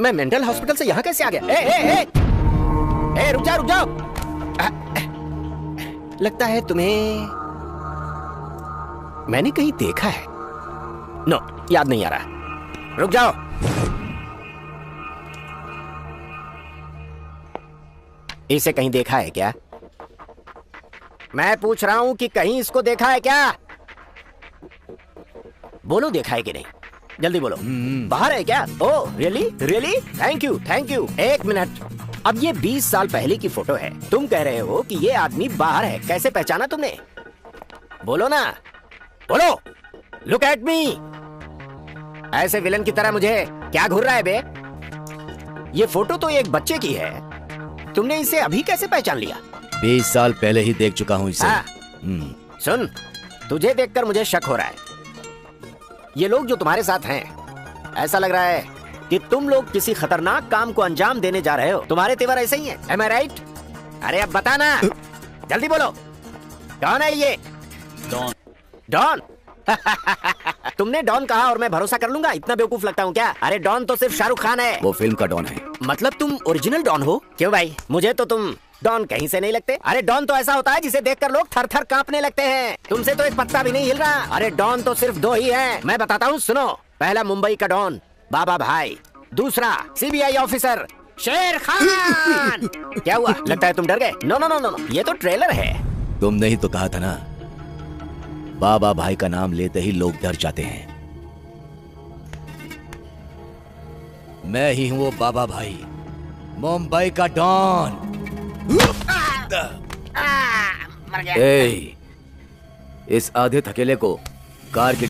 मैं mental hospital से यहाँ कैसे आ गया? ए, रुक जाओ। लगता है तुम्हें मैंने कहीं देखा है। नो, याद नहीं आ रहा। रुक जाओ। इसे कहीं देखा है क्या? मैं पूछ रहा हूं कि कहीं इसको देखा है क्या? बोलो, देखा है कि नहीं? जल्दी बोलो। बाहर है क्या? Oh really? Thank you. एक मिनट, अब ये 20 साल पहले की फोटो है। तुम कह रहे हो कि ये आदमी बाहर है, कैसे पहचाना तुमने? बोलो ना, बोलो। Look at me. ऐसे विलन की तरह मुझे क्या घूर रहा है बे? ये फोटो तो एक बच्चे की है, तुमने इसे अभी कैसे पहचान लिया? 20 साल पहले ही देख चुका हूँ इसे। सुन, तुझे देखकर मुझे शक हो रहा है। ये लोग जो तुम्हारे साथ हैं, ऐसा लग रहा है कि तुम लोग किसी खतरनाक काम को अंजाम देने जा रहे हो। तुम्हारे तेवर ऐसे ही हैं, am I right? अरे अब बताना, जल्दी बोलो। कौन है ये? डॉन। तुमने डॉन कहा और मैं भरोसा कर लूंगा? इतना बेवकूफ लगता हूँ क्या? अरे डॉन तो सिर्फ शाहरुख खान है। वो फिल्म का डॉन है। मतलब तुम ओरिजिनल डॉन हो? क्यों भाई, मुझे तो तुम डॉन कहीं से नहीं लगते। अरे डॉन तो ऐसा होता है जिसे देखकर लोग थर थर कांपने लगते हैं। तुमसे तो एक पत्ता भी नहीं हिल रहा। अरे डॉन तो सिर्फ 2 ही हैं। मैं बताता हूँ, सुनो। पहला मुंबई का डॉन बाबा भाई, दूसरा सीबीआई ऑफिसर शेर खान। क्या हुआ, लगता है तुम डर गए? नो, ये तो ट्रेलर है। तुमने ही तो कहा था ना, बाबा भाई का नाम लेते ही लोग डर जाते हैं। मैं ही हूं वो बाबा भाई, मुंबई का डॉन। मर गया। इस आधे थकेले को कार के